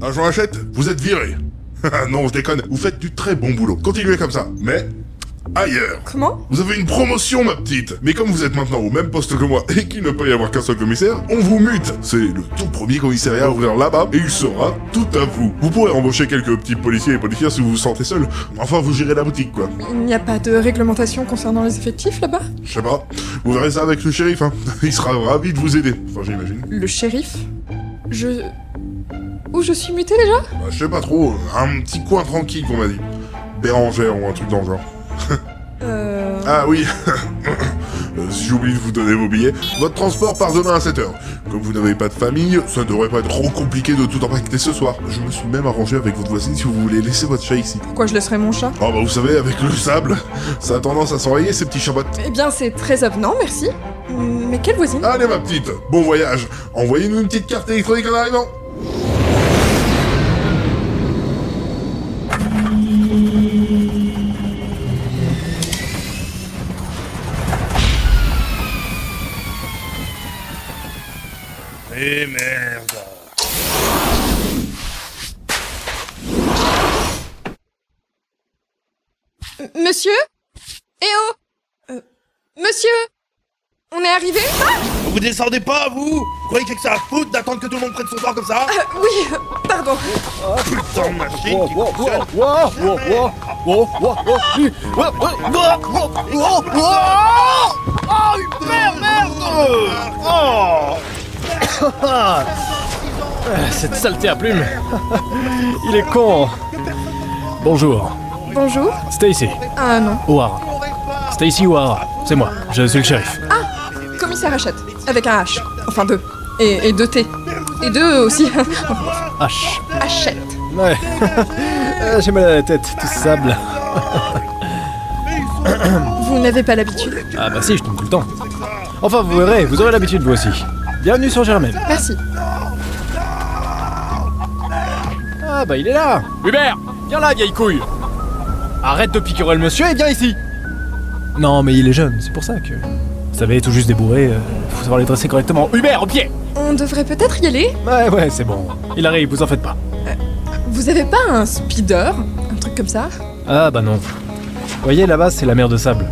Agent Hachette, vous êtes viré. Non, je déconne, vous faites du très bon boulot. Continuez comme ça, mais ailleurs. Comment? Vous avez une promotion, ma petite. Mais comme vous êtes maintenant au même poste que moi et qu'il ne peut y avoir qu'un seul commissaire, on vous mute. C'est le tout premier commissariat à ouvrir là-bas et il sera tout à vous. Vous pourrez embaucher quelques petits policiers et policières si vous vous sentez seul. Enfin, vous gérez la boutique, quoi. Il n'y a pas de réglementation concernant les effectifs là-bas? Je sais pas. Vous verrez ça avec le shérif, hein. Il sera ravi de vous aider. Enfin, j'imagine. Le shérif? Où je suis muté déjà? Bah, je sais pas trop. Un petit coin tranquille, qu'on m'a dit. Bérangère ou un truc dans le genre. Ah oui, j'ai oublié de vous donner vos billets. Votre transport part demain à 7h. Comme vous n'avez pas de famille, ça ne devrait pas être trop compliqué de tout empaqueter ce soir. Je me suis même arrangé avec votre voisine si vous voulez laisser votre chat ici. Pourquoi je laisserais mon chat? Oh bah vous savez, avec le sable, ça a tendance à s'enrayer ces petits chabottes. Eh bien, c'est très avenant, merci. Mais quelle voisine? Allez ma petite, bon voyage. Envoyez-nous une petite carte électronique en arrivant. Eh merde. Monsieur? Eh oh! Monsieur? On est arrivé? Ah! Vous descendez pas, vous croyez que ça à foutre d'attendre que tout le monde prenne son temps comme ça? Oui, pardon. Putain de machine qui fonctionne. Oh, merde! Oh! Cette saleté à plumes. Il est con. Bonjour. Bonjour. Stacy. Ah non. O'Hara. Stacy O'Hara. C'est moi. Je suis le shérif. Ah! Commissaire Hachette. Avec un H. Enfin deux. Et deux T. Et deux aussi. H. Hachette. Ouais. J'ai mal à la tête. Tout ce sable. Vous n'avez pas l'habitude? Ah bah si, je tombe tout le temps. Enfin, vous verrez, vous aurez l'habitude vous aussi. Bienvenue sur Germaine. Merci. Ah bah il est là. Hubert, viens là, vieille couille. Arrête de piquer le monsieur et viens ici. Non mais il est jeune, c'est pour ça que... Vous savez, tout juste débourré, faut savoir les dresser correctement. Hubert, au pied. On devrait peut-être y aller? Ouais, c'est bon. Il arrive, vous en faites pas. Vous avez pas un speeder? Un truc comme ça? Ah bah non. Vous voyez, là-bas, c'est la mer de sable.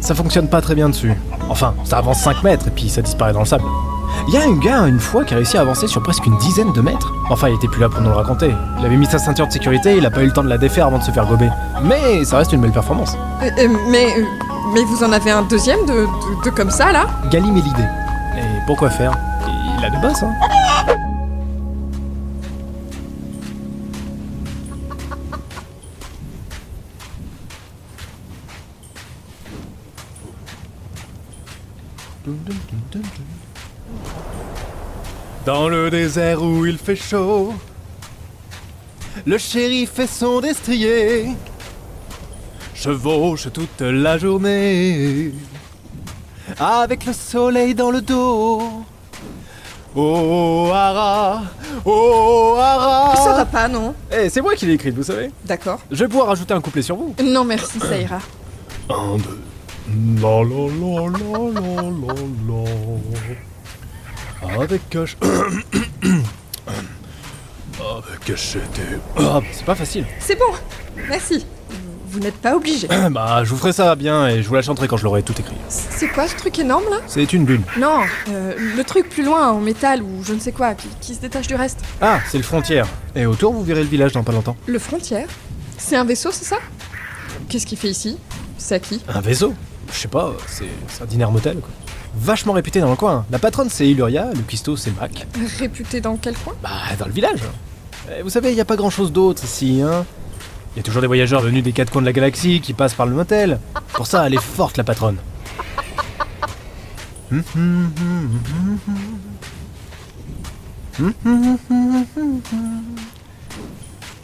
Ça fonctionne pas très bien dessus. Enfin, ça avance 5 mètres et puis ça disparaît dans le sable. Il y a un gars, une fois, qui a réussi à avancer sur presque une dizaine de mètres. Enfin, il était plus là pour nous le raconter. Il avait mis sa ceinture de sécurité, il a pas eu le temps de la défaire avant de se faire gober. Mais ça reste une belle performance. Mais vous en avez un deuxième de comme ça, là? Galimélidé. Et pourquoi faire? Il a de base, hein. Dans le désert où il fait chaud, le shérif fait son destrier, chevauche toute la journée, avec le soleil dans le dos. Oh Hara, oh Hara. Ça va pas, non? Eh, c'est moi qui l'ai écrite, vous savez. D'accord. Je vais pouvoir rajouter un couplet sur vous. Non, merci, ça ira. 1, 2. La la la la la la la. Avec cache. Avec cachette. Ah, c'est pas facile. C'est bon, merci. Vous n'êtes pas obligé. Bah, je vous ferai ça bien et je vous la chanterai quand je l'aurai tout écrit. C'est quoi ce truc énorme, là? C'est une bulle. Non, le truc plus loin, en métal ou je ne sais quoi, qui se détache du reste. Ah, c'est le frontière. Et autour, vous verrez le village dans pas longtemps. Le frontière? C'est un vaisseau, c'est ça? Qu'est-ce qu'il fait ici? C'est à qui? Un vaisseau? Je sais pas, c'est un diner motel, quoi. Vachement réputé dans le coin. La patronne, c'est Illuria, le cuistot, c'est Mac. Réputé dans quel coin? Bah, dans le village. Et vous savez, il y a pas grand-chose d'autre ici, hein. Il y a toujours des voyageurs venus des quatre coins de la galaxie qui passent par le motel. Pour ça, elle est forte, la patronne.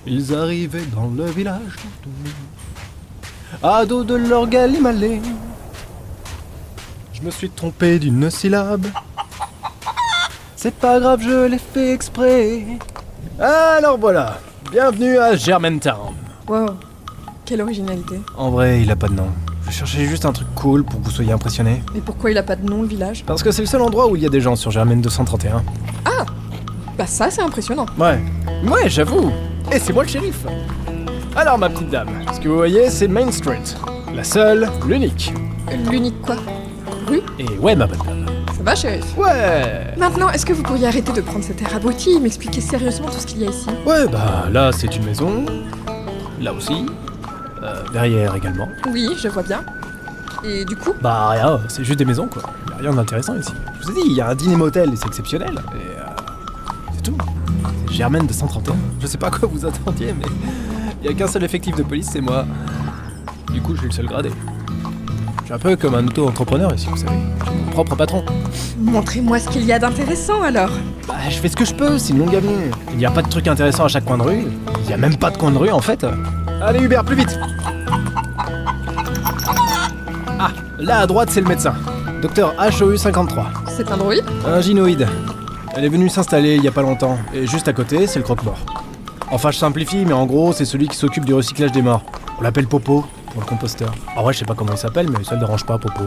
Ils arrivaient dans le village à dos de leur galimalé. Je me suis trompé d'une syllabe. C'est pas grave, je l'ai fait exprès. Alors voilà, bienvenue à Germantown. Wow, quelle originalité. En vrai, il a pas de nom. Je cherchais juste un truc cool pour que vous soyez impressionnés. Mais pourquoi il a pas de nom, le village? Parce que c'est le seul endroit où il y a des gens sur Germaine 231. Ah! Bah ça, c'est impressionnant. Ouais, j'avoue. Et c'est moi le shérif. Alors ma petite dame, ce que vous voyez, c'est Main Street. La seule, l'unique. L'unique quoi? Rue? Et ouais, ma bonne dame. Ça va, shérif? Ouais. Maintenant, est-ce que vous pourriez arrêter de prendre cet air abruti et m'expliquer sérieusement tout ce qu'il y a ici? Ouais, bah là, c'est une maison. Là aussi. Derrière également. Oui, je vois bien. Et du coup? Bah rien, c'est juste des maisons quoi. Y a rien d'intéressant ici. Je vous ai dit, il y a un dîner motel et c'est exceptionnel. Et c'est tout. C'est Germaine de 131. Je sais pas à quoi vous attendiez, mais il y a qu'un seul effectif de police, c'est moi. Du coup, je suis le seul gradé. Je suis un peu comme un auto-entrepreneur ici, vous savez. Je suis mon propre patron. Montrez-moi ce qu'il y a d'intéressant alors. Bah, je fais ce que je peux, c'est une longue avenue. Il n'y a pas de truc intéressant à chaque coin de rue. Il y a même pas de coin de rue en fait. Allez Hubert, plus vite. Ah, là à droite c'est le médecin. Docteur HOU 53. C'est un droïde? Un gynoïde. Elle est venue s'installer il y a pas longtemps. Et juste à côté, c'est le croque-mort. Enfin, je simplifie, mais en gros, c'est celui qui s'occupe du recyclage des morts. On l'appelle Popo, pour le composteur. En vrai, je sais pas comment il s'appelle, mais ça le dérange pas, Popo.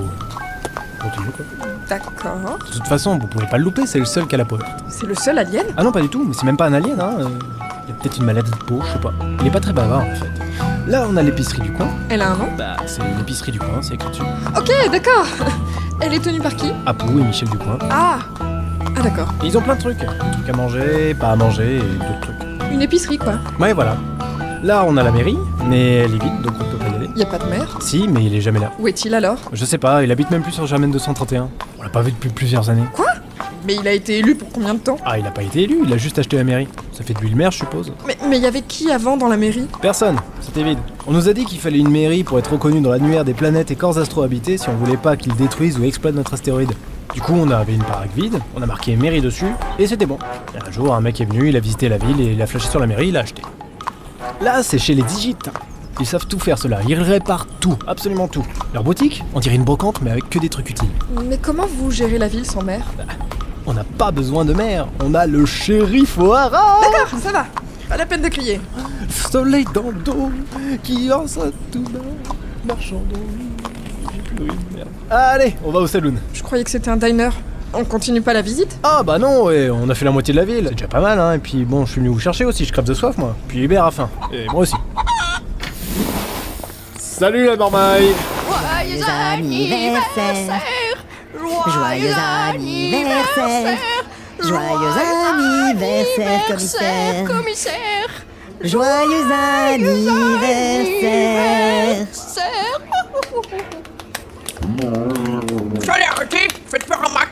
Continue, quoi. D'accord. De toute façon, vous pouvez pas le louper, c'est le seul qui a la peau verte. C'est le seul alien? Ah non, pas du tout, mais c'est même pas un alien, hein. Il y a peut-être une maladie de peau, je sais pas. Il est pas très bavard, en fait. Là, on a l'épicerie du coin. Elle a un nom? Bah, c'est l'épicerie du coin, c'est écrit dessus. Ok, d'accord. Elle est tenue par qui? Apu et Michel du coin. Ah d'accord. Et ils ont plein de trucs. Des trucs à manger, pas à manger et d'autres trucs. Une épicerie quoi. Ouais, voilà. Là, on a la mairie, mais elle est vide, donc on peut pas y aller. Y a pas de maire? Si, mais il est jamais là. Où est-il alors? Je sais pas, il habite même plus sur Germaine 231. On l'a pas vu depuis plusieurs années. Quoi? Mais il a été élu pour combien de temps? Ah, il a pas été élu, il a juste acheté la mairie. Ça fait de lui le maire, je suppose. Mais y avait qui avant dans la mairie? Personne, c'était vide. On nous a dit qu'il fallait une mairie pour être reconnu dans l'annuaire des planètes et corps astro-habités si on voulait pas qu'ils détruisent ou exploitent notre astéroïde. Du coup, on avait une baraque vide, on a marqué mairie dessus, et c'était bon. Et un jour, un mec est venu, il a visité la ville et il a flashé sur la mairie, il a acheté. Là, c'est chez les Digites. Ils savent tout faire, ceux-là. Ils réparent tout, absolument tout. Leur boutique, on dirait une brocante, mais avec que des trucs utiles. Mais comment vous gérez la ville sans maire? On n'a pas besoin de maire, on a le shérif O'Hara. D'accord, ça va. Pas la peine de crier. Soleil dans le dos, qui en ça tout bas, marchand dans j'ai plus de rime, merde. Allez, on va au saloon. Je croyais que c'était un diner. On continue pas la visite? Ah bah non, ouais, on a fait la moitié de la ville, c'est déjà pas mal, hein. Et puis bon, je suis venu vous chercher aussi, je crève de soif moi. Puis Hubert a faim, et moi aussi. Salut la marmaille. Joyeux anniversaire, joyeux anniversaire, joyeux anniversaire, commissaire, joyeux anniversaire. Allez, arrêtez, faites peur à Mac.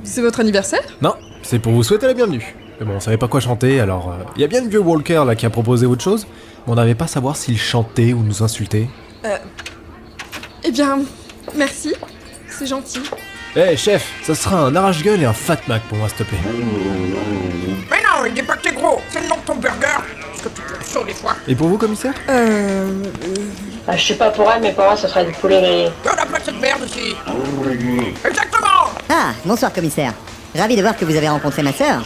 C'est votre anniversaire? Non, c'est pour vous souhaiter la bienvenue. Mais bon, on savait pas quoi chanter, alors... y a bien le vieux Walker là qui a proposé autre chose, mais on n'avait pas savoir s'il chantait ou nous insultait. Eh bien, merci. C'est gentil. Eh chef, ça sera un arrache-gueule et un Fat Mac pour moi s'il te plaît. Mais non, il dit pas que t'es gros, c'est le nom de ton burger. Parce que tu te sautes des fois. Et pour vous commissaire? Ah, je sais pas pour elle, mais pour moi, ce serait du poulet grillé. Et on a pas cette merde ici. Exactement. Ah, bonsoir commissaire. Ravi de voir que vous avez rencontré ma sœur.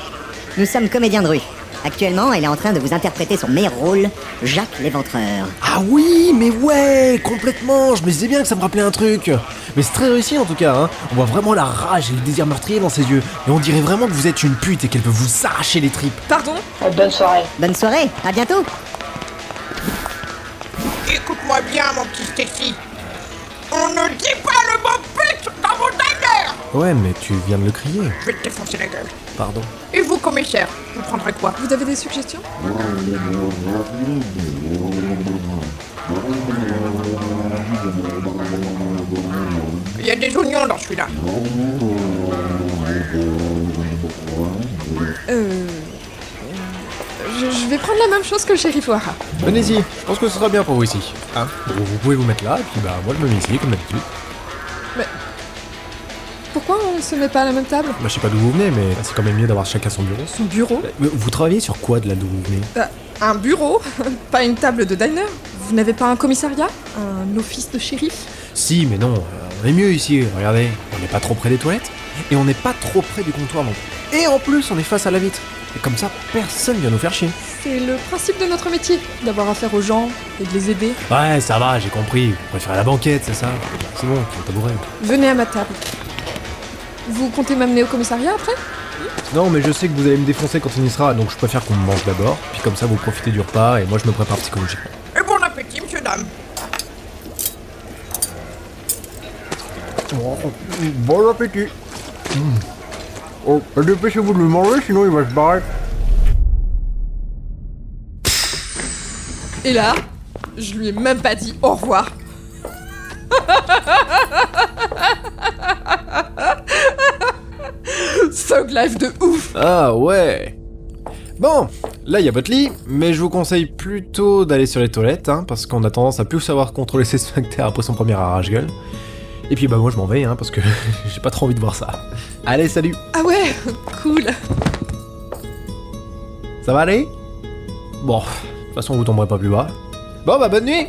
Nous sommes comédiens de rue. Actuellement, elle est en train de vous interpréter son meilleur rôle, Jacques l'Éventreur. Ah oui, mais ouais, complètement. Je me disais bien que ça me rappelait un truc. Mais c'est très réussi en tout cas, hein. On voit vraiment la rage et le désir meurtrier dans ses yeux. Et on dirait vraiment que vous êtes une pute et qu'elle peut vous arracher les tripes. Pardon? Bonne soirée. Bonne soirée, à bientôt. Écoute-moi bien, mon petit Stacy. On ne dit pas le mot pute dans mon diner. Ouais, mais tu viens de le crier. Je vais te défoncer la gueule. Pardon. Et vous, commissaire, vous prendrez quoi? Vous avez des suggestions? Il y a des oignons dans celui-là. Je vais prendre la même chose que le shérif O'Hara. Venez-y, je pense que ce sera bien pour vous ici. Hein, vous pouvez vous mettre là, et puis bah moi je me mets ici comme d'habitude. Pourquoi on se met pas à la même table? Bah je sais pas d'où vous venez, mais c'est quand même mieux d'avoir chacun son bureau. Son bureau? Vous travaillez sur quoi de là d'où vous venez? Un bureau? Pas une table de diner? Vous n'avez pas un commissariat? Un office de shérif? Si, mais non, on est mieux ici, regardez. On n'est pas trop près des toilettes, et on n'est pas trop près du comptoir non plus. Et en plus, on est face à la vitre. Et comme ça, personne vient nous faire chier. C'est le principe de notre métier, d'avoir affaire aux gens et de les aider. Ouais, ça va, j'ai compris. Vous préférez la banquette, c'est ça? C'est bon, tu tabouret. Venez à ma table. Vous comptez m'amener au commissariat après? Non, mais je sais que vous allez me défoncer quand on y sera, donc je préfère qu'on mange d'abord, puis comme ça vous profitez du repas et moi je me prépare psychologiquement. Et bon appétit, monsieur, dame. Bon appétit. Oh, dépêchez-vous de le manger, sinon il va se barrer. Et là, je lui ai même pas dit au revoir. Thug life de ouf. Ah ouais. Bon, là il y a votre lit, mais je vous conseille plutôt d'aller sur les toilettes, hein, parce qu'on a tendance à plus savoir contrôler ses sphincters après son premier arrache-gueule. Et puis bah moi je m'en vais, hein, parce que j'ai pas trop envie de voir ça. Allez, salut. Ah ouais, cool. Ça va aller? Bon, de toute façon vous tomberez pas plus bas. Bon bah bonne nuit.